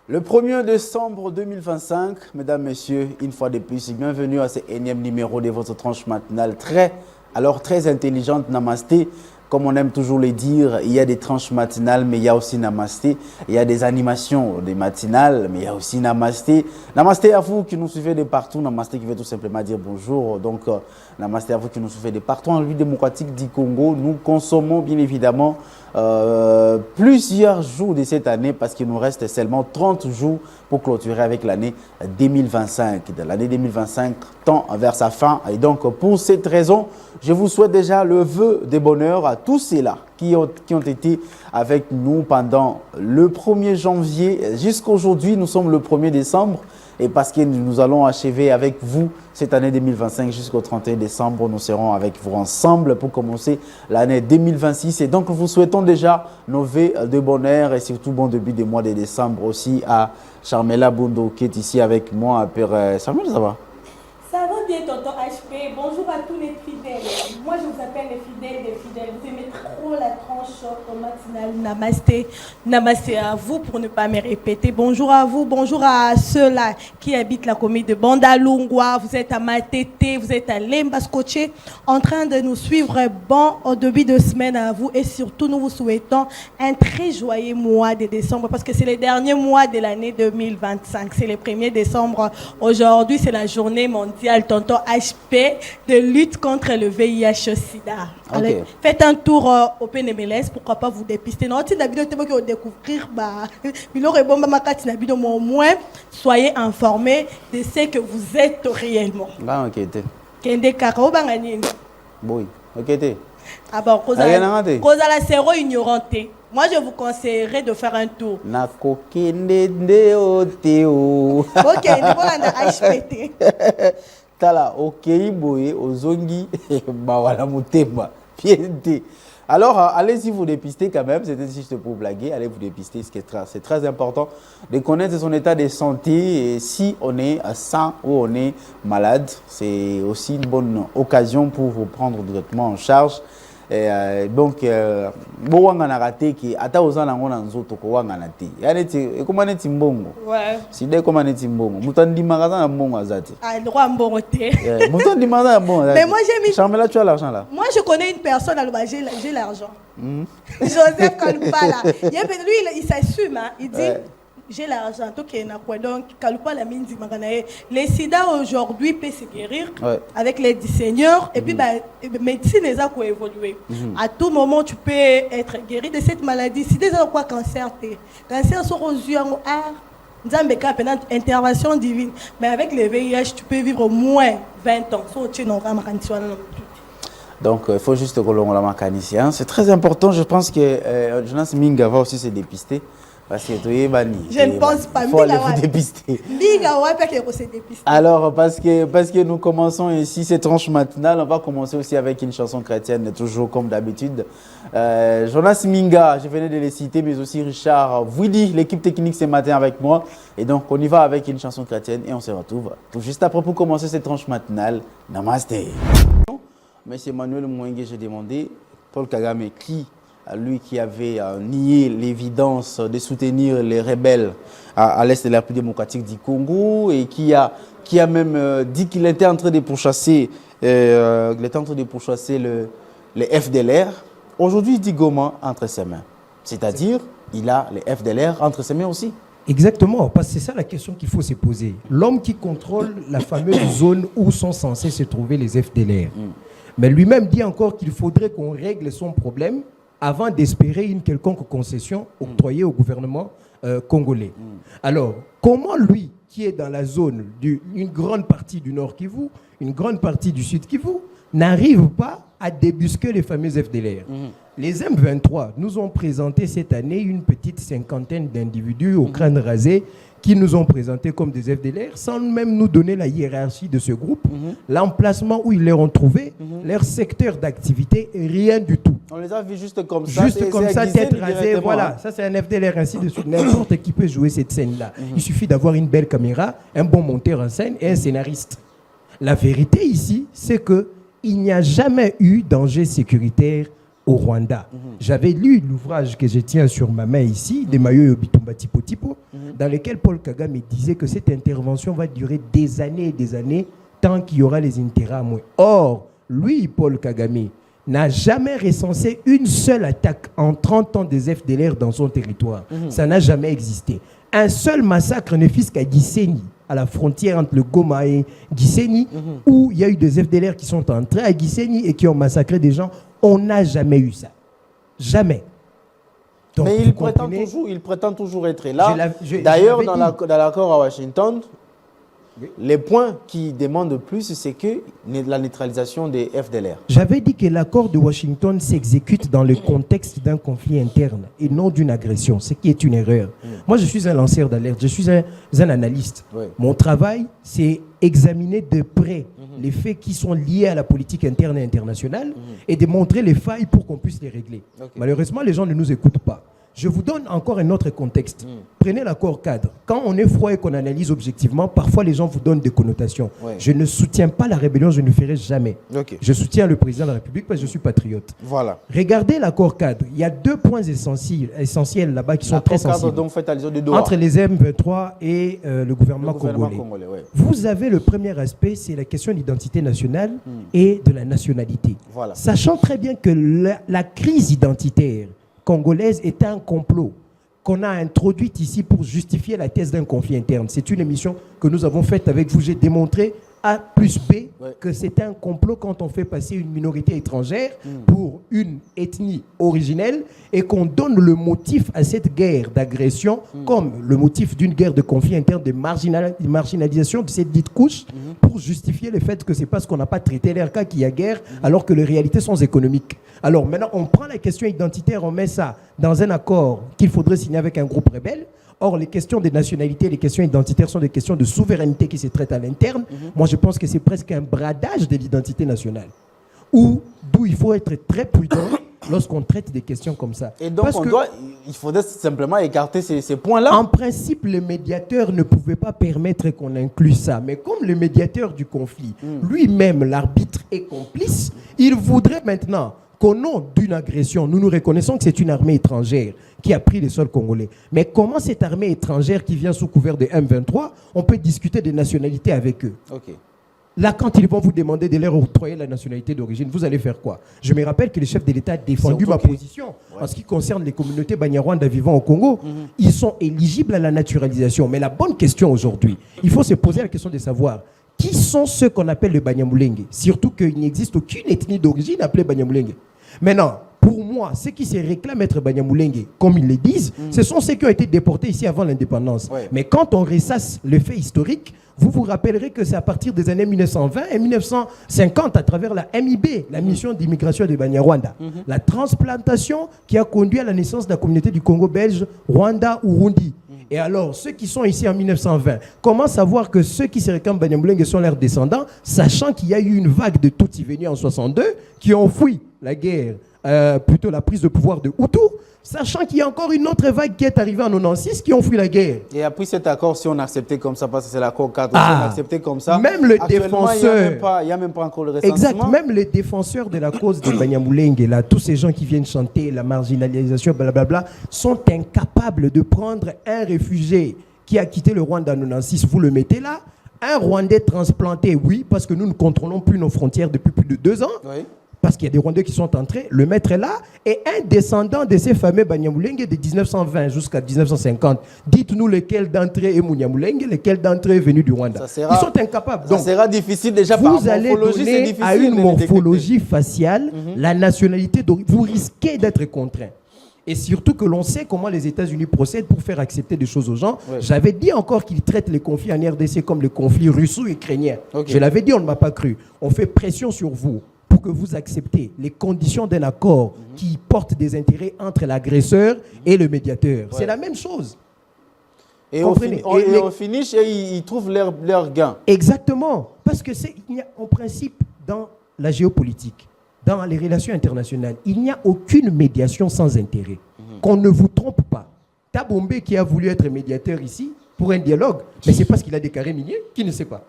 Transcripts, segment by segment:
Le 1er décembre 2025, mesdames, messieurs, une fois de plus, bienvenue à ce énième numéro de votre tranche matinale très intelligente, Namasté. Comme on aime toujours le dire, il y a des tranches matinales, mais il y a aussi Namasté. Il y a des animations, des matinales, mais il y a aussi Namasté. Namasté à vous qui nous suivez de partout. Namasté qui veut tout simplement dire bonjour. Donc, Namasté à vous qui nous suivez de partout en République démocratique du Congo. Nous consommons bien évidemment plusieurs jours de cette année parce qu'il nous reste seulement 30 jours pour clôturer avec l'année 2025. L'année 2025 tend vers sa fin et donc pour cette raison, je vous souhaite déjà le vœu de bonheur à tous ceux-là qui ont été avec nous pendant le 1er janvier jusqu'à aujourd'hui. Nous sommes le 1er décembre et parce que nous allons achever avec vous cette année 2025 jusqu'au 31 décembre, nous serons avec vous ensemble pour commencer l'année 2026. Et donc, nous vous souhaitons déjà nos vœux de bonheur et surtout bon début du mois de décembre aussi à Charmela Bundo qui est ici avec moi. Charmela, ça va? Ça va bien, tonton HP. Bonjour à tous les fidèles. Moi, je vous appelle les fidèles des fidèles. Vous aimez trop la tranche au matinal. Namasté. Namasté à vous pour ne pas me répéter. Bonjour à vous. Bonjour à ceux-là qui habitent la commune de Bandalungwa. Vous êtes à Matete, vous êtes à Lembaskoche, en train de nous suivre. Bon au début de semaine à vous. Et surtout, nous vous souhaitons un très joyeux mois de décembre parce que c'est le dernier mois de l'année 2025. C'est le 1er décembre. Aujourd'hui, c'est la journée mondiale tonton HP de lutte contre le VIH-Sida. Okay. Faites un tour au PNMLS, pourquoi pas vous dépister. Non, si la vidéo est pour découvrir, au moins soyez informés de ce que vous êtes réellement. Kende Kakao Banganine. Oui, ok. Ah bon, cause à la zéro ignorante. Moi, je vous conseillerais de faire un tour. Ok, HPT. Tala, ok, boye, ozongi, bawala mutema. Alors, allez-y vous dépister quand même. C'était juste pour blaguer. Allez vous dépister. C'est très important de connaître son état de santé. Et si on est sain ou on est malade, c'est aussi une bonne occasion pour vous prendre directement en charge. Donc bo wanga na raté ki ata ozana ngona nzoto ko wanga na te yaneti comment neti mbongo ouais si dès comment neti mbongo mutandi magaza na mbongo azati ah le roi mbongo te mutandi magaza na mbongo mais moi j'ai mis Charmela, tu as l'argent là? Moi je connais une personne à j'ai l'argent. Joseph Kalupala lui il s'assume hein? Il dit j'ai l'argent, donc Kalupa la mine dit les sida aujourd'hui peut se guérir avec l'aide du Seigneur et puis médecine les a évolué. À tout moment tu peux être guéri de cette maladie. Si déjà quoi cancer sont aux yeux intervention divine, mais avec le VIH tu peux vivre au moins 20 ans. Donc il faut juste que l'on la mécanicien. C'est très important. Je pense que Jonas Minga va aussi se dépister. Parce que je ne pense pas. Il faut aller vous dépister. Alors, parce que nous commençons ici cette tranche matinale, on va commencer aussi avec une chanson chrétienne, toujours comme d'habitude. Jonas Minga, je venais de les citer, mais aussi Richard Vouidi, l'équipe technique ce matin avec moi. Et donc, on y va avec une chanson chrétienne et on se retrouve tout juste après pour commencer cette tranche matinale. Namasté. Monsieur Manuel Mouengue, j'ai demandé, Paul Kagame, lui qui avait nié l'évidence de soutenir les rebelles à l'est de la République démocratique du Congo et qui a même dit qu'il était en train de pourchasser, le FDLR. Aujourd'hui, il dit Goma entre ses mains. C'est-à-dire, il a les FDLR entre ses mains aussi. Exactement, parce que c'est ça la question qu'il faut se poser. L'homme qui contrôle la fameuse zone où sont censés se trouver les FDLR. Mais lui-même dit encore qu'il faudrait qu'on règle son problème avant d'espérer une quelconque concession octroyée au gouvernement congolais. Alors, comment lui, qui est dans la zone d'une grande partie du Nord Kivu, une grande partie du Sud Kivu, n'arrive pas à débusquer les fameux FDLR? Les M23 nous ont présenté cette année une petite cinquantaine d'individus au crâne rasé qui nous ont présentés comme des FDLR sans même nous donner la hiérarchie de ce groupe, l'emplacement où ils les ont trouvé, leur secteur d'activité, rien du tout. On les a vus juste comme ça. Juste comme ça, tête rasée, voilà. Ça, c'est un FDLR, ainsi de suite. N'importe qui peut jouer cette scène-là. Il suffit d'avoir une belle caméra, un bon monteur en scène et un scénariste. La vérité ici, c'est qu'il n'y a jamais eu danger sécuritaire au Rwanda. J'avais lu l'ouvrage que je tiens sur ma main ici, de Mayo Yobitumba Tipo Tipo, dans lequel Paul Kagame disait que cette intervention va durer des années et des années tant qu'il y aura les intérêts à moins. Or, lui, Paul Kagame, n'a jamais recensé une seule attaque en 30 ans des FDLR dans son territoire. Ça n'a jamais existé. Un seul massacre ne fût qu'à Gisenyi, à la frontière entre le Goma et Gisenyi, où il y a eu des FDLR qui sont entrés à Gisenyi et qui ont massacré des gens. On n'a jamais eu ça. Jamais. Donc, mais il prétend toujours être là. D'ailleurs, dans l'accord à Washington, les points qui demandent le plus, c'est que la neutralisation des FDLR. J'avais dit que l'accord de Washington s'exécute dans le contexte d'un conflit interne et non d'une agression, ce qui est une erreur. Moi, je suis un lanceur d'alerte, je suis un analyste. Mon travail, c'est examiner de près les faits qui sont liés à la politique interne et internationale et de montrer les failles pour qu'on puisse les régler. Malheureusement, les gens ne nous écoutent pas. Je vous donne encore un autre contexte. Prenez l'accord cadre. Quand on est froid et qu'on analyse objectivement, parfois les gens vous donnent des connotations. Je ne soutiens pas la rébellion, je ne le ferai jamais. Je soutiens le président de la République parce que je suis patriote. Voilà. Regardez l'accord cadre. Il y a 2 points essentiels là-bas qui sont très sensibles. Donc, faites allusion de Doha. Entre les M23 et le gouvernement congolais. Vous avez le premier aspect, c'est la question de l'identité nationale et de la nationalité. Sachant très bien que la crise identitaire congolaise est un complot qu'on a introduit ici pour justifier la thèse d'un conflit interne. C'est une émission que nous avons faite avec vous. J'ai démontré A plus B que c'est un complot quand on fait passer une minorité étrangère pour une ethnie originelle et qu'on donne le motif à cette guerre d'agression comme le motif d'une guerre de conflit interne, de marginalisation de cette dite couche pour justifier le fait que c'est parce qu'on n'a pas traité l'RK qu'il y a guerre alors que les réalités sont économiques. Alors maintenant, on prend la question identitaire, on met ça dans un accord qu'il faudrait signer avec un groupe rebelle. Or, les questions de nationalité, les questions identitaires sont des questions de souveraineté qui se traitent à l'interne. Moi, je pense que c'est presque un bradage de l'identité nationale. D'où il faut être très prudent lorsqu'on traite des questions comme ça. Et donc, il faudrait simplement écarter ces points-là. En principe, le médiateur ne pouvait pas permettre qu'on inclue ça. Mais comme le médiateur du conflit, lui-même, l'arbitre est complice, il voudrait maintenant qu'au nom d'une agression, nous reconnaissons que c'est une armée étrangère qui a pris les sols congolais. Mais comment cette armée étrangère qui vient sous couvert de M23, on peut discuter des nationalités avec eux? Là, quand ils vont vous demander de leur octroyer la nationalité d'origine, vous allez faire quoi? Je me rappelle que le chef de l'État a défendu ma position en ce qui concerne les communautés Banyarwanda vivant au Congo. Ils sont éligibles à la naturalisation. Mais la bonne question aujourd'hui, il faut se poser la question de savoir qui sont ceux qu'on appelle les Banyamulenge. Surtout qu'il n'existe aucune ethnie d'origine appelée Banyamulenge. Maintenant, pour moi, ceux qui se réclament être Banyamulenge, comme ils le disent, ce sont ceux qui ont été déportés ici avant l'indépendance. Mais quand on ressasse le fait historique, vous vous rappellerez que c'est à partir des années 1920 et 1950, à travers la MIB, la mission d'immigration de Banyarwanda, la transplantation qui a conduit à la naissance de la communauté du Congo belge, Rwanda ou Rundi. Et alors, ceux qui sont ici en 1920, comment savoir que ceux qui se réclament Banyamulenge sont leurs descendants, sachant qu'il y a eu une vague de Tutsis venus en 62 qui ont fui la guerre, plutôt la prise de pouvoir de Hutu, sachant qu'il y a encore une autre vague qui est arrivée en 96 qui ont fui la guerre. Et après cet accord, si on acceptait comme ça, parce que c'est l'accord 4, si on acceptait comme ça, même le défenseur, il n'y a même pas encore le recensement. Exact, même les défenseurs de la cause de Banyamulenge, là, tous ces gens qui viennent chanter la marginalisation, blablabla, sont incapables de prendre un réfugié qui a quitté le Rwanda en 96, vous le mettez là, un Rwandais transplanté, oui, parce que nous ne contrôlons plus nos frontières depuis plus de 2 ans. Parce qu'il y a des Rwandais qui sont entrés, le mettre est là, et un descendant de ces fameux Banyamulenge de 1920 jusqu'à 1950. Dites-nous lequel d'entre eux est Munyamulenge, lequel d'entre eux est venu du Rwanda. Ils sont incapables. Ça sera difficile déjà par morphologie. Vous allez donner à une morphologie faciale la nationalité d'origine. Vous risquez d'être contraint. Et surtout que l'on sait comment les États-Unis procèdent pour faire accepter des choses aux gens. J'avais dit encore qu'ils traitent les conflits en RDC comme le conflit russo-ukrainien. Je l'avais dit, on ne m'a pas cru. On fait pression sur vous pour que vous acceptez les conditions d'un accord qui porte des intérêts entre l'agresseur et le médiateur. C'est la même chose. Et au finish, ils trouvent leur gain. Exactement. Parce que il y a, en principe, dans la géopolitique, dans les relations internationales, il n'y a aucune médiation sans intérêt. Qu'on ne vous trompe pas. Tabombe qui a voulu être médiateur ici pour un dialogue, mais c'est parce qu'il a des carrés miniers qu'il ne sait pas.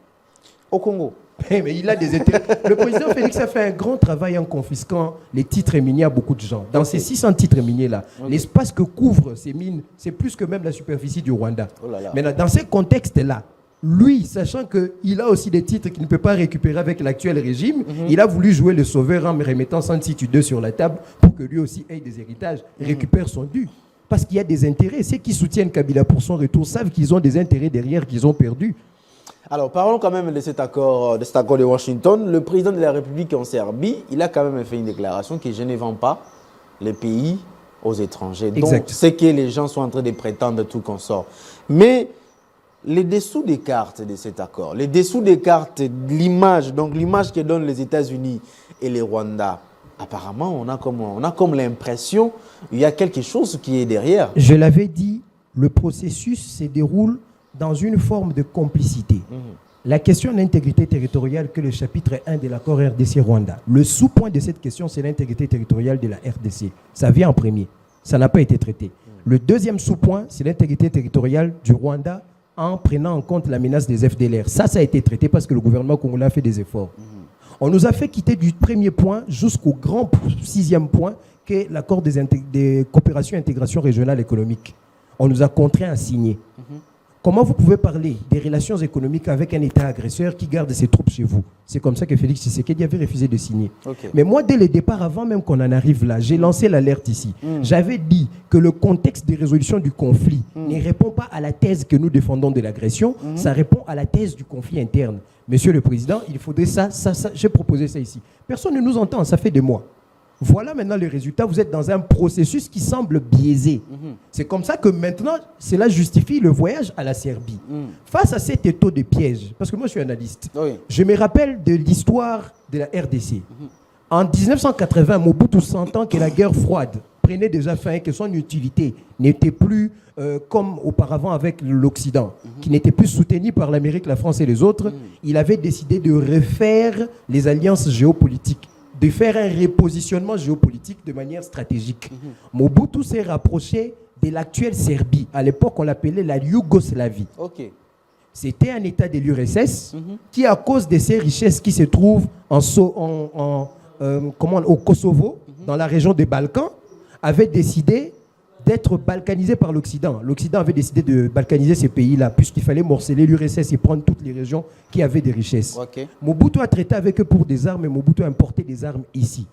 Au Congo, Mais il a des intérêts. Le président Félix a fait un grand travail en confisquant les titres miniers à beaucoup de gens. Dans ces 600 titres miniers-là, l'espace que couvrent ces mines, c'est plus que même la superficie du Rwanda. Oh là là. Maintenant, dans ces contextes-là, lui, sachant qu'il a aussi des titres qu'il ne peut pas récupérer avec l'actuel régime, il a voulu jouer le sauveur en remettant 102 sur la table pour que lui aussi ait des héritages, récupère son dû. Parce qu'il y a des intérêts. Ceux qui soutiennent Kabila pour son retour savent qu'ils ont des intérêts derrière qu'ils ont perdus. Alors, parlons quand même de cet accord de Washington. Le président de la République en Serbie, il a quand même fait une déclaration que je ne vends pas les pays aux étrangers. Exact. Donc, c'est que les gens sont en train de prétendre tout consort. Mais les dessous des cartes de cet accord, les dessous des cartes, l'image, donc l'image que donnent les États-Unis et les Rwanda, apparemment, on a comme l'impression qu'il y a quelque chose qui est derrière. Je l'avais dit, le processus se déroule dans une forme de complicité. La question d'intégrité territoriale que le chapitre 1 de l'accord RDC-Rwanda, le sous-point de cette question, c'est l'intégrité territoriale de la RDC. Ça vient en premier. Ça n'a pas été traité. Le deuxième sous-point, c'est l'intégrité territoriale du Rwanda en prenant en compte la menace des FDLR. Ça a été traité parce que le gouvernement congolais a fait des efforts. On nous a fait quitter du premier point jusqu'au grand 6e point, qui est l'accord des coopérations et intégration régionale économique. On nous a contraints à signer. Comment vous pouvez parler des relations économiques avec un État agresseur qui garde ses troupes chez vous? C'est comme ça que Félix Tshisekedi avait refusé de signer. Mais moi, dès le départ, avant même qu'on en arrive là, j'ai lancé l'alerte ici. J'avais dit que le contexte de résolution du conflit ne répond pas à la thèse que nous défendons de l'agression, ça répond à la thèse du conflit interne. Monsieur le Président, il faudrait ça. J'ai proposé ça ici. Personne ne nous entend, ça fait des mois. Voilà maintenant le résultat. Vous êtes dans un processus qui semble biaisé. C'est comme ça que maintenant, cela justifie le voyage à la Serbie. Face à cet étau de piège, parce que moi je suis analyste, je me rappelle de l'histoire de la RDC. En 1980, Mobutu sentant que la guerre froide prenait déjà fin et que son utilité n'était plus comme auparavant avec l'Occident, qui n'était plus soutenu par l'Amérique, la France et les autres, il avait décidé de refaire les alliances géopolitiques, de faire un repositionnement géopolitique de manière stratégique. Mobutu s'est rapproché de l'actuelle Serbie. À l'époque, on l'appelait la Yougoslavie. C'était un État de l'URSS qui, à cause de ses richesses qui se trouvent au Kosovo, dans la région des Balkans, avait décidé d'être balkanisé par l'Occident. L'Occident avait décidé de balkaniser ces pays-là, puisqu'il fallait morceler l'URSS et prendre toutes les régions qui avaient des richesses. Mobutu a traité avec eux pour des armes et Mobutu a importé des armes ici.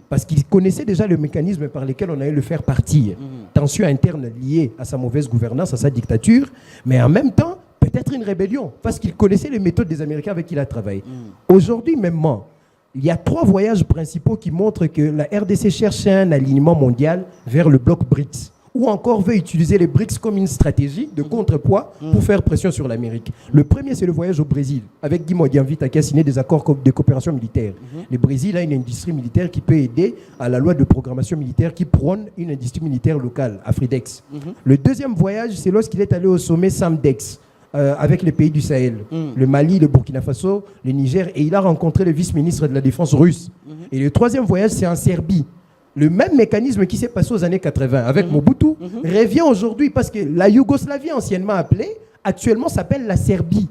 Parce qu'il connaissait déjà le mécanisme par lequel on allait le faire partir. Tension interne liée à sa mauvaise gouvernance, à sa dictature, mais en même temps, peut-être une rébellion, parce qu'il connaissait les méthodes des Américains avec qui il a travaillé. Aujourd'hui, même, il y a 3 voyages principaux qui montrent que la RDC cherche un alignement mondial vers le bloc BRICS, ou encore veut utiliser les BRICS comme une stratégie de contrepoids pour faire pression sur l'Amérique. Le premier, c'est le voyage au Brésil, avec Guy Modianvita qui a signé des accords de coopération militaire. Le Brésil a une industrie militaire qui peut aider à la loi de programmation militaire qui prône une industrie militaire locale, Afridex. Le deuxième voyage, c'est lorsqu'il est allé au sommet Samdex, avec les pays du Sahel, le Mali, le Burkina Faso, le Niger, et il a rencontré le vice-ministre de la Défense russe. Et le troisième voyage, c'est en Serbie. Le même mécanisme qui s'est passé aux années 80 avec Mobutu revient aujourd'hui parce que la Yougoslavie anciennement appelée, actuellement s'appelle la Serbie.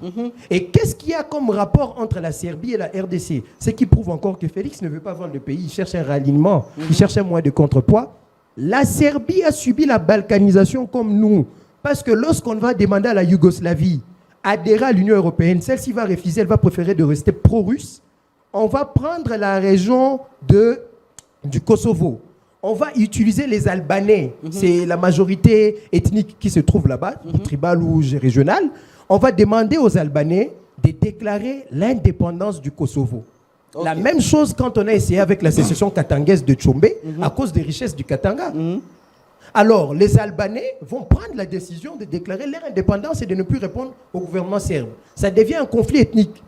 Et qu'est-ce qu'il y a comme rapport entre la Serbie et la RDC? Ce qui prouve encore que Félix ne veut pas vendre le pays, il cherche un ralliement, il cherche un moyen de contrepoids. La Serbie a subi la balkanisation comme nous. Parce que lorsqu'on va demander à la Yougoslavie adhérer à l'Union européenne, celle-ci va refuser, elle va préférer de rester pro-russe. On va prendre la région du Kosovo. On va utiliser les Albanais. C'est la majorité ethnique qui se trouve là-bas, tribale ou régionale. On va demander aux Albanais de déclarer l'indépendance du Kosovo. La même chose quand on a essayé avec la sécession katangaise de Tchombe à cause des richesses du Katanga. Alors, les Albanais vont prendre la décision de déclarer leur indépendance et de ne plus répondre au gouvernement serbe. Ça devient un conflit ethnique.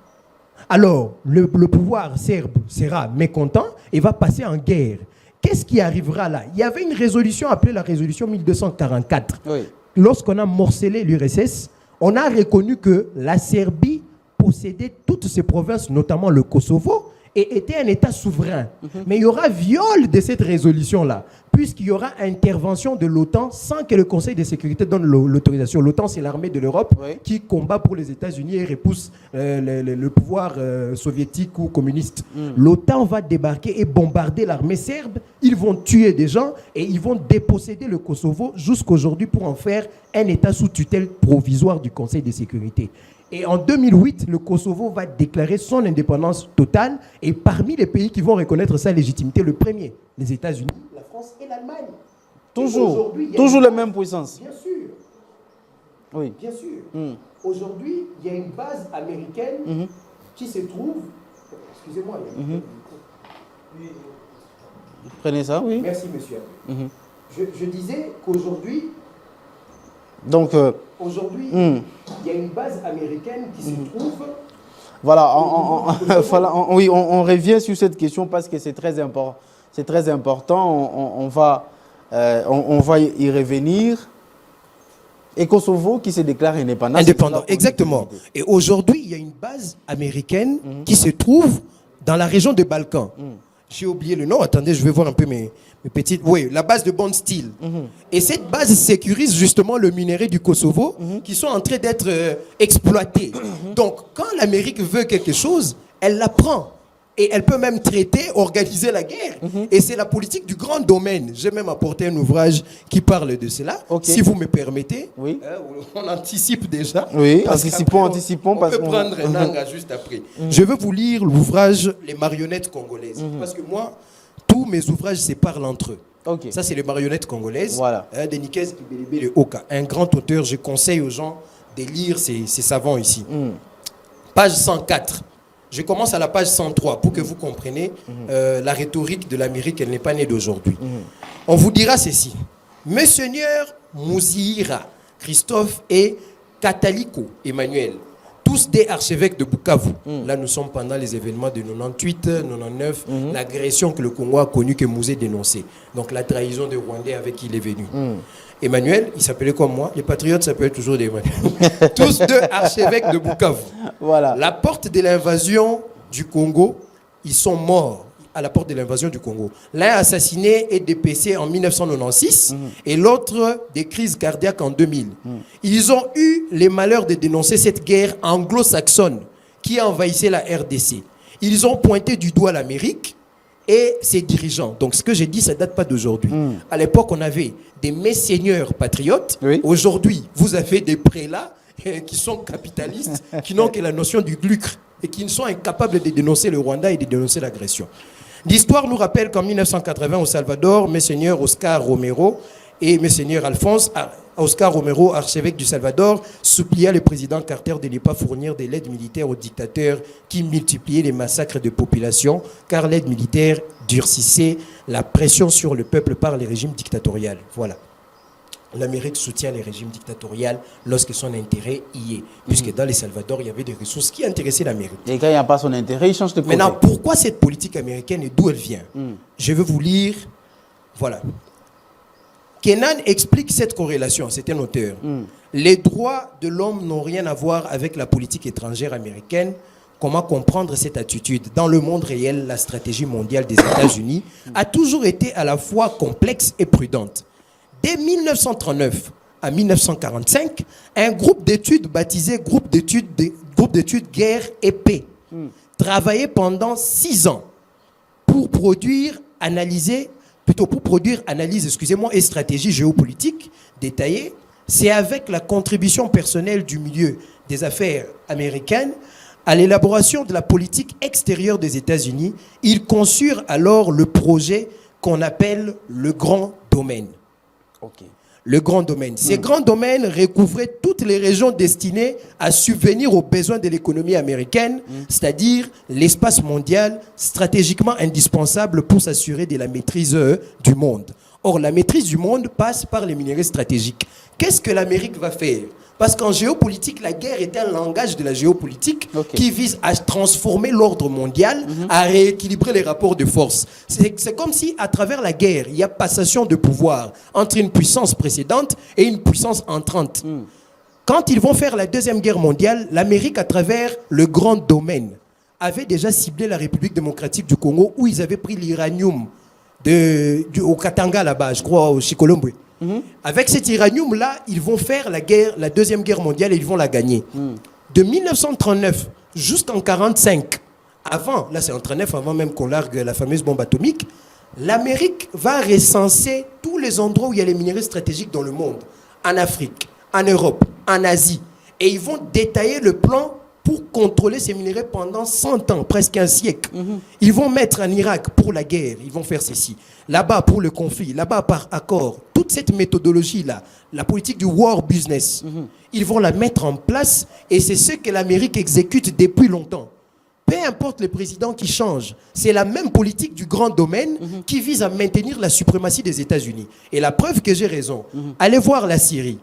Alors, le pouvoir serbe sera mécontent et va passer en guerre. Qu'est-ce qui arrivera là? Il y avait une résolution appelée la résolution 1244. Lorsqu'on a morcelé l'URSS, on a reconnu que la Serbie possédait toutes ces provinces, notamment le Kosovo, et était un État souverain. Mais il y aura viol de cette résolution-là, puisqu'il y aura intervention de l'OTAN sans que le Conseil de sécurité donne l'autorisation. L'OTAN, c'est l'armée de l'Europe qui combat pour les États-Unis et repousse le pouvoir soviétique ou communiste. L'OTAN va débarquer et bombarder l'armée serbe. Ils vont tuer des gens et ils vont déposséder le Kosovo jusqu'aujourd'hui pour en faire un État sous tutelle provisoire du Conseil de sécurité. Et en 2008, le Kosovo va déclarer son indépendance totale. Et parmi les pays qui vont reconnaître sa légitimité, le premier, les États-Unis, la France et l'Allemagne. Toujours les mêmes puissances. Bien sûr. Oui. Bien sûr. Aujourd'hui, il y a une base américaine qui se trouve... Excusez-moi. Prenez ça, oui. Merci, monsieur. Je disais qu'aujourd'hui... Donc... Aujourd'hui, il y a une base américaine qui se trouve... Voilà, on revient sur cette question parce que c'est très important. C'est très important. On va y revenir. Et Kosovo qui se déclare indépendant. Indépendant, exactement. Et aujourd'hui, il y a une base américaine qui se trouve dans la région des Balkans. J'ai oublié le nom. Attendez, je vais voir un peu mes petites... Oui, la base de Bond Steel. Et cette base sécurise justement le minerai du Kosovo qui sont en train d'être exploités. Donc, quand l'Amérique veut quelque chose, elle la prend. Et elle peut même traiter, organiser la guerre. Et c'est la politique du grand domaine. J'ai même apporté un ouvrage qui parle de cela. Si vous me permettez, on anticipe déjà. Oui, anticipons. On peut prendre Nanga juste après. Je veux vous lire l'ouvrage Les marionnettes congolaises. Parce que moi, tous mes ouvrages se parlent entre eux. Ça, c'est les marionnettes congolaises. Voilà. De Nikes Kibelebe de Oka. Un grand auteur, je conseille aux gens de lire ces savants ici. Page 104. Je commence à la page 103 pour que vous compreniez la rhétorique de l'Amérique, elle n'est pas née d'aujourd'hui. On vous dira ceci. Monseigneur Mouzira, Christophe et Kataliko Emmanuel, tous des archevêques de Bukavu. Là, nous sommes pendant les événements de 98, 99, l'agression que le Congo a connue, que Mouzé dénonçait. Donc la trahison des Rwandais avec qui il est venu. Emmanuel, il s'appelait comme moi. Les patriotes s'appellent toujours des Emmanuel. Tous deux archevêques de Bukavu. Voilà. La porte de l'invasion du Congo, ils sont morts à la porte de l'invasion du Congo. L'un assassiné et dépécé en 1996 et l'autre des crises cardiaques en 2000. Ils ont eu les malheurs de dénoncer cette guerre anglo-saxonne qui envahissait la RDC. Ils ont pointé du doigt l'Amérique et ses dirigeants. Donc ce que j'ai dit, ça ne date pas d'aujourd'hui. À l'époque, on avait des messeigneurs patriotes. Aujourd'hui, vous avez des prélats qui sont capitalistes, qui n'ont que la notion du lucre et qui sont incapables de dénoncer le Rwanda et de dénoncer l'agression. L'histoire nous rappelle qu'en 1980, au Salvador, Monseigneur Oscar Romero et Monseigneur Alphonse, Oscar Romero, archevêque du Salvador, supplia le président Carter de ne pas fournir de l'aide militaire aux dictateurs qui multipliaient les massacres de population, car l'aide militaire durcissait la pression sur le peuple par les régimes dictatoriaux. Voilà. L'Amérique soutient les régimes dictatoriaux lorsque son intérêt y est. Puisque dans le Salvador, il y avait des ressources qui intéressaient l'Amérique. Et quand il n'y a pas son intérêt, il change de côté. Maintenant, pourquoi cette politique américaine et d'où elle vient? Je vais vous lire. Voilà. Kenan explique cette corrélation, c'est un auteur. Les droits de l'homme n'ont rien à voir avec la politique étrangère américaine. Comment comprendre cette attitude? Dans le monde réel, la stratégie mondiale des États-Unis a toujours été à la fois complexe et prudente. Dès 1939 à 1945, un groupe d'études baptisé Groupe d'études Guerre et Paix travaillait pendant 6 ans pour produire analyse et stratégie géopolitique détaillée. C'est avec la contribution personnelle du milieu des affaires américaines à l'élaboration de la politique extérieure des États-Unis. Ils conçurent alors le projet qu'on appelle le Grand Domaine. Le Grand Domaine. Ces grands domaines recouvraient toutes les régions destinées à subvenir aux besoins de l'économie américaine, c'est-à-dire l'espace mondial stratégiquement indispensable pour s'assurer de la maîtrise du monde. Or, la maîtrise du monde passe par les minéraux stratégiques. Qu'est-ce que l'Amérique va faire? Parce qu'en géopolitique, la guerre est un langage de la géopolitique qui vise à transformer l'ordre mondial, à rééquilibrer les rapports de force. C'est comme si, à travers la guerre, il y a passation de pouvoir entre une puissance précédente et une puissance entrante. Quand ils vont faire la Deuxième Guerre mondiale, l'Amérique, à travers le Grand Domaine, avaient déjà ciblé la République démocratique du Congo, où ils avaient pris l'uranium au Katanga là-bas, je crois, au Chikolombwe. Avec cet uranium-là, ils vont faire la Deuxième Guerre mondiale et ils vont la gagner. De 1939 jusqu'en 1945, là c'est en 1939, avant même qu'on largue la fameuse bombe atomique, l'Amérique va recenser tous les endroits où il y a les minerais stratégiques dans le monde, en Afrique, en Europe, en Asie. Et ils vont détailler le plan pour contrôler ces minerais pendant 100 ans, presque un siècle. Ils vont mettre en Irak pour la guerre, ils vont faire ceci. Là-bas pour le conflit, là-bas par accord. Toute cette méthodologie-là, la politique du war business, ils vont la mettre en place et c'est ce que l'Amérique exécute depuis longtemps. Peu importe le président qui change, c'est la même politique du grand domaine qui vise à maintenir la suprématie des États-Unis. Et la preuve que j'ai raison, allez voir la Syrie.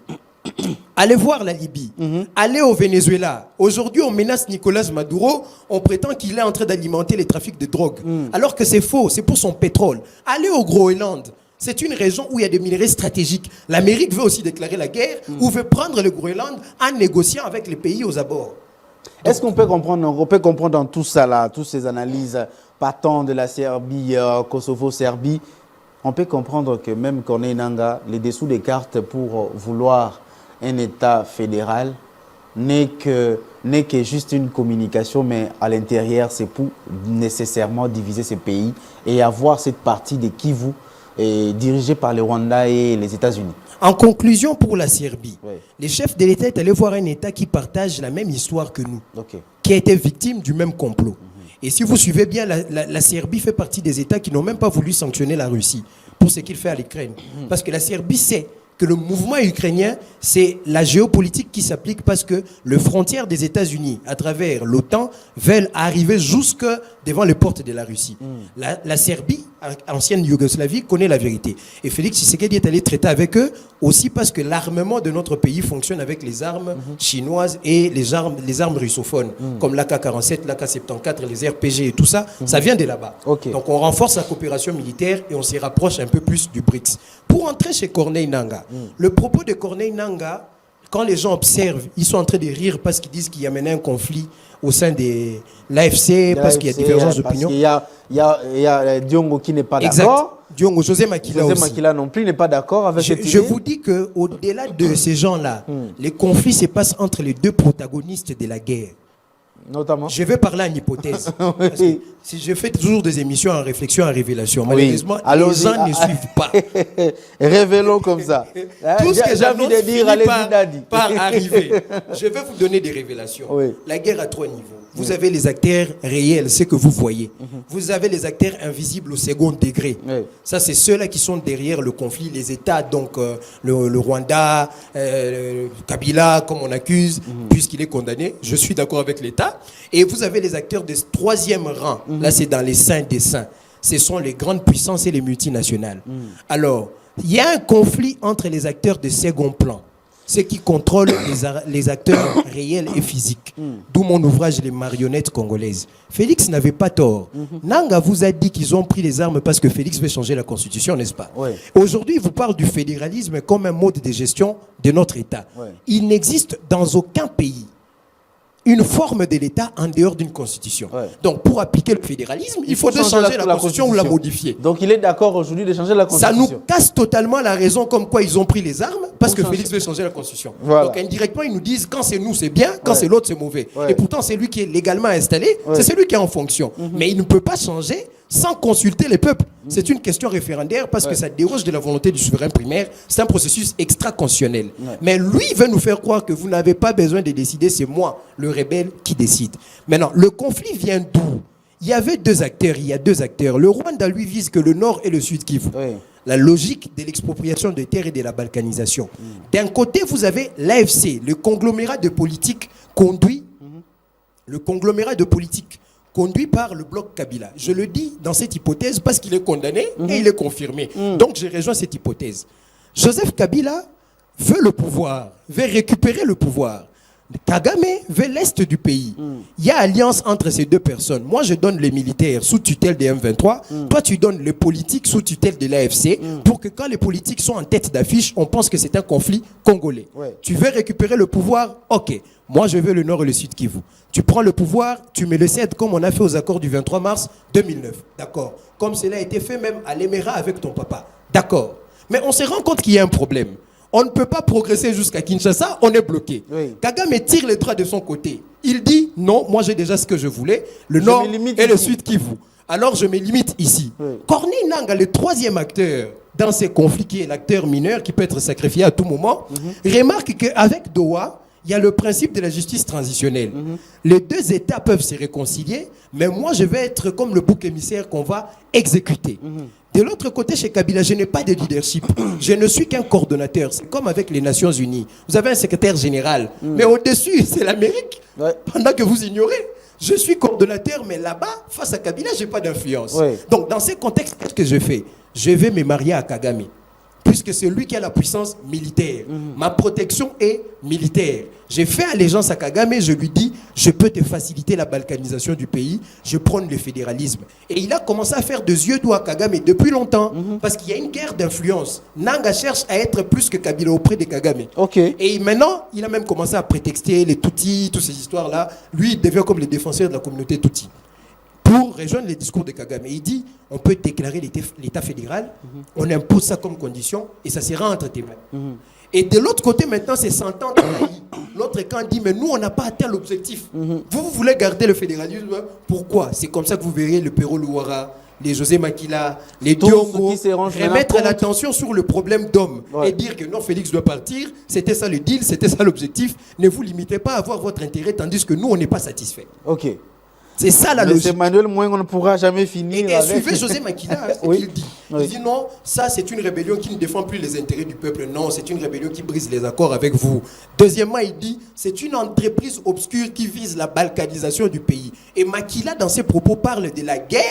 Allez voir la Libye, allez au Venezuela. Aujourd'hui, on menace Nicolas Maduro, on prétend qu'il est en train d'alimenter les trafics de drogue. Alors que c'est faux, c'est pour son pétrole. Allez au Groenland. C'est une région où il y a des minerais stratégiques. L'Amérique veut aussi déclarer la guerre ou veut prendre le Groenland en négociant avec les pays aux abords. Est-ce qu'on peut comprendre dans tout ça, là, toutes ces analyses partant de la Serbie, Kosovo-Serbie, on peut comprendre que même Corneille Nangaa, les dessous des cartes pour vouloir un État fédéral n'est que juste une communication, mais à l'intérieur, c'est pour nécessairement diviser ces pays et avoir cette partie de Kivu dirigée par le Rwanda et les États-Unis. En conclusion, pour la Serbie, les chefs de l'État est allé voir un État qui partage la même histoire que nous, qui a été victime du même complot. Et si vous suivez bien, la Serbie fait partie des États qui n'ont même pas voulu sanctionner la Russie pour ce qu'il fait à l'Ukraine. Parce que la Serbie sait que le mouvement ukrainien, c'est la géopolitique qui s'applique parce que les frontières des États-Unis, à travers l'OTAN, veulent arriver jusque devant les portes de la Russie. La Serbie, ancienne Yougoslavie, connaît la vérité. Et Félix Tshisekedi est allé traiter avec eux aussi parce que l'armement de notre pays fonctionne avec les armes chinoises et les armes russophones, comme l'AK-47, l'AK-74, les RPG et tout ça, ça vient de là-bas. Donc on renforce la coopération militaire et on s'y rapproche un peu plus du BRICS. Pour entrer chez Corneille Nangaa, le propos de Corneille Nangaa, quand les gens observent, ils sont en train de rire parce qu'ils disent qu'il y a maintenant un conflit au sein de l'AFC, parce qu'il y a divergence d'opinion. Il y a Diongo qui n'est pas d'accord. Diongo, José Makila aussi. José Makila non plus n'est pas d'accord avec cette idée. Je vous dis qu'au-delà de ces gens-là, les conflits se passent entre les deux protagonistes de la guerre. Notamment. Je vais parler en hypothèse. Parce que si je fais toujours des émissions en réflexion, en révélation, malheureusement, les gens ne suivent pas. Révélons comme ça. Tout ce que j'annonce finit par arriver. Je vais vous donner des révélations. La guerre à 3 niveaux. Vous avez les acteurs réels, ce que vous voyez. Vous avez les acteurs invisibles au second degré. Ça, c'est ceux-là qui sont derrière le conflit, les États, donc le Rwanda, Kabila, comme on accuse, puisqu'il est condamné. Je suis d'accord avec l'État. Et vous avez les acteurs de 3e rang. Là, c'est dans les saints des saints. Ce sont les grandes puissances et les multinationales. Alors, il y a un conflit entre les acteurs de second plan, ceux qui contrôlent les acteurs réels et physiques. D'où mon ouvrage Les marionnettes congolaises. Félix n'avait pas tort. Nangaa vous a dit qu'ils ont pris les armes parce que Félix veut changer la constitution, n'est-ce pas? Aujourd'hui, il vous parle du fédéralisme comme un mode de gestion de notre État. Il n'existe dans aucun pays une forme de l'État en dehors d'une constitution. Donc, pour appliquer le fédéralisme, il faudrait changer la constitution ou la modifier. Donc, il est d'accord aujourd'hui de changer la constitution. Ça nous casse totalement la raison comme quoi ils ont pris les armes parce que Félix veut changer la constitution. Donc, indirectement, ils nous disent quand c'est nous, c'est bien, quand c'est l'autre, c'est mauvais. Et pourtant, c'est lui qui est légalement installé, c'est celui qui est en fonction. Mais il ne peut pas changer sans consulter les peuples. C'est une question référendaire parce que ça déroge de la volonté du souverain primaire. C'est un processus extra-constitutionnel. Mais lui, il veut nous faire croire que vous n'avez pas besoin de décider, c'est moi, le rebelle, qui décide. Maintenant, le conflit vient d'où? Il y avait deux acteurs, il y a deux acteurs. Le Rwanda, lui, vise que le Nord et le Sud Kivu. La logique de l'expropriation de terres et de la balkanisation. D'un côté, vous avez l'AFC, le conglomérat de politique conduit par le bloc Kabila. Je le dis dans cette hypothèse parce qu'il est condamné et il est confirmé. Donc, j'ai rejoint cette hypothèse. Joseph Kabila veut le pouvoir, veut récupérer le pouvoir. Kagame veut l'Est du pays. Il y a alliance entre ces deux personnes. Moi, je donne les militaires sous tutelle des M23. Toi, tu donnes les politiques sous tutelle de l'AFC pour que quand les politiques sont en tête d'affiche, on pense que c'est un conflit congolais. Ouais. Tu veux récupérer le pouvoir? Ok. Moi, je veux le Nord et le Sud Kivu. Tu prends le pouvoir, tu me le cèdes comme on a fait aux accords du 23 mars 2009. D'accord. Comme cela a été fait même à l'Émirat avec ton papa. D'accord. Mais on se rend compte qu'il y a un problème. On ne peut pas progresser jusqu'à Kinshasa, on est bloqué. Oui. Kagame tire les droits de son côté. Il dit, non, moi j'ai déjà ce que je voulais, le Nord et le Sud Kivu. Alors je me limite ici. Oui. Corneille Nangaa, le troisième acteur dans ces conflits, qui est l'acteur mineur, qui peut être sacrifié à tout moment, remarque qu'avec Doha, il y a le principe de la justice transitionnelle. Les deux États peuvent se réconcilier, mais moi je vais être comme le bouc émissaire qu'on va exécuter. De l'autre côté, chez Kabila, je n'ai pas de leadership. Je ne suis qu'un coordonnateur. C'est comme avec les Nations Unies. Vous avez un secrétaire général, mais au-dessus, c'est l'Amérique. Ouais. Pendant que vous ignorez, je suis coordonnateur, mais là-bas, face à Kabila, je n'ai pas d'influence. Ouais. Donc, dans ces contextes, qu'est-ce que je fais? Je vais me marier à Kagame, puisque c'est lui qui a la puissance militaire. Ma protection est militaire. J'ai fait allégeance à Kagame, je lui dis, je peux te faciliter la balkanisation du pays, je prône le fédéralisme. Et il a commencé à faire des yeux doux à Kagame depuis longtemps, parce qu'il y a une guerre d'influence. Nangaa cherche à être plus que Kabila auprès de Kagame. Ok. Et maintenant, il a même commencé à prétexter les Tutsis, toutes ces histoires-là. Lui, il devient comme le défenseur de la communauté Tutsi. Pour rejoindre les discours de Kagame, il dit, on peut déclarer l'État fédéral, on impose ça comme condition, et ça sera entre tes mains. Et de l'autre côté, maintenant, c'est s'entendre. L'autre camp dit, mais nous, on n'a pas atteint l'objectif. Vous voulez garder le fédéralisme. Pourquoi? C'est comme ça que vous verrez le Pero Luara, les José Makila, les Tous Diongo, ceux qui se rangent maintenant remettre contre- l'attention sur le problème d'homme. Ouais. Et dire que non, Félix doit partir. C'était ça le deal, c'était ça l'objectif. Ne vous limitez pas à avoir votre intérêt, tandis que nous, on n'est pas satisfait. Ok. C'est ça la Mais logique. c'est Manuel Moins, on ne pourra jamais finir Et avec... suivez José Makila, ce Oui. qu'il dit. Oui. Il dit non, ça c'est une rébellion qui ne défend plus les intérêts du peuple. Non, c'est une rébellion qui brise les accords avec vous. Deuxièmement, il dit c'est une entreprise obscure qui vise la balkanisation du pays. Et Makila, dans ses propos, parle de la guerre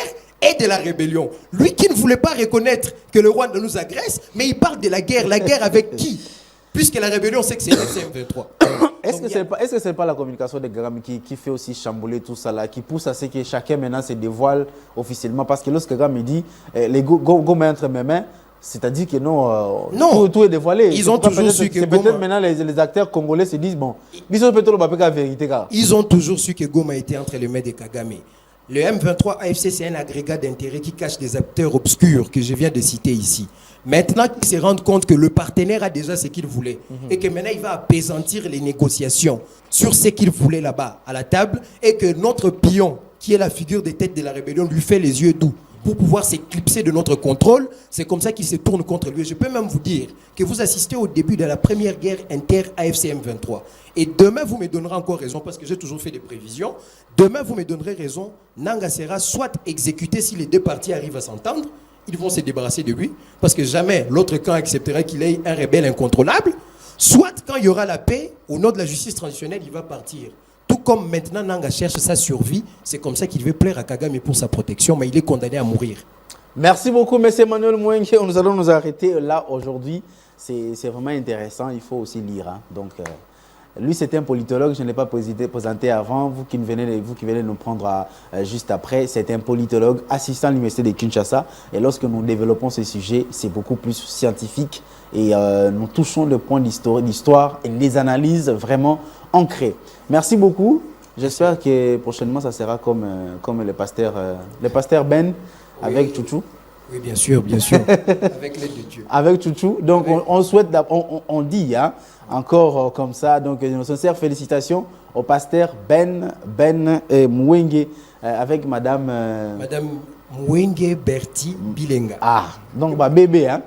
et de la rébellion. Lui qui ne voulait pas reconnaître que le Rwanda nous agresse, mais il parle de la guerre. La guerre avec qui? Puisque la rébellion, c'est que c'est l'FCM23. Est-ce que ce n'est pas la communication de Kagame qui fait aussi chambouler tout ça là, qui pousse à ce que chacun maintenant se dévoile officiellement? Parce que lorsque Kagame dit les Goma entre mes mains, c'est-à-dire que non, Non. tout est dévoilé. Ils ont toujours su que c'est Goma- peut-être maintenant les acteurs congolais se disent bon, ils ont peut-être la vérité. Car. Ils ont toujours su que Goma était entre les mains de Kagame. Le M23 AFC, c'est un agrégat d'intérêts qui cache des acteurs obscurs que je viens de citer ici. Maintenant qu'ils se rendent compte que le partenaire a déjà ce qu'il voulait et que maintenant il va apaisantir les négociations sur ce qu'il voulait là-bas à la table et que notre pion, qui est la figure des têtes de la rébellion, lui fait les yeux doux pour pouvoir s'éclipser de notre contrôle, c'est comme ça qu'il se tourne contre lui. Et je peux même vous dire que vous assistez au début de la première guerre inter-AFC-M23. Et demain, vous me donnerez encore raison, parce que j'ai toujours fait des prévisions. Demain, vous me donnerez raison. Nangaa sera soit exécuté si les deux parties arrivent à s'entendre. Ils vont se débarrasser de lui, parce que jamais l'autre camp acceptera qu'il ait un rebelle incontrôlable. Soit quand il y aura la paix, au nom de la justice transitionnelle, il va partir. Tout comme maintenant Nangaa cherche sa survie, c'est comme ça qu'il veut plaire à Kagame pour sa protection, mais il est condamné à mourir. Merci beaucoup, M. Manuel Mouengue. Nous allons nous arrêter là aujourd'hui. C'est vraiment intéressant, il faut aussi lire. Hein. Donc, lui, c'est un politologue, je ne l'ai pas présenté avant. Vous qui venez nous prendre juste après, c'est un politologue assistant à l'Université de Kinshasa. Et lorsque nous développons ce sujet, c'est beaucoup plus scientifique. Et nous touchons le point d'histoire et les analyses vraiment ancrées. Merci beaucoup. J'espère que prochainement, ça sera comme le pasteur Ben avec Chouchou. Oui, bien sûr, avec l'aide de Dieu. Avec Chouchou. Donc, on souhaite, on dit, hein, encore comme ça, donc nos sincères félicitations au pasteur Ben Mouengue avec Madame Mouengue Berti Bilenga. Ah, donc bébé, hein.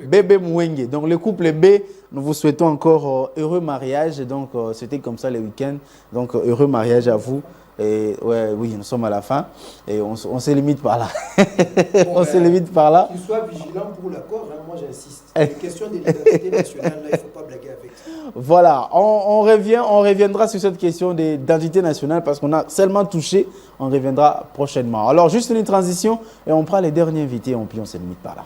Bébé Mouengue. Donc le couple B, nous vous souhaitons encore heureux mariage. Donc c'était comme ça le week-end. Donc heureux mariage à vous. Et oui, nous sommes à la fin et on se limite par là. On se limite par là. Tu sois vigilant pour l'accord, hein, moi j'insiste. Les questions de l'identité nationale, là, il ne faut pas blaguer avec ça. Voilà, on reviendra sur cette question d'identité nationale parce qu'on a seulement touché. On reviendra prochainement. Alors juste une transition et on prend les derniers invités et on se limite par là.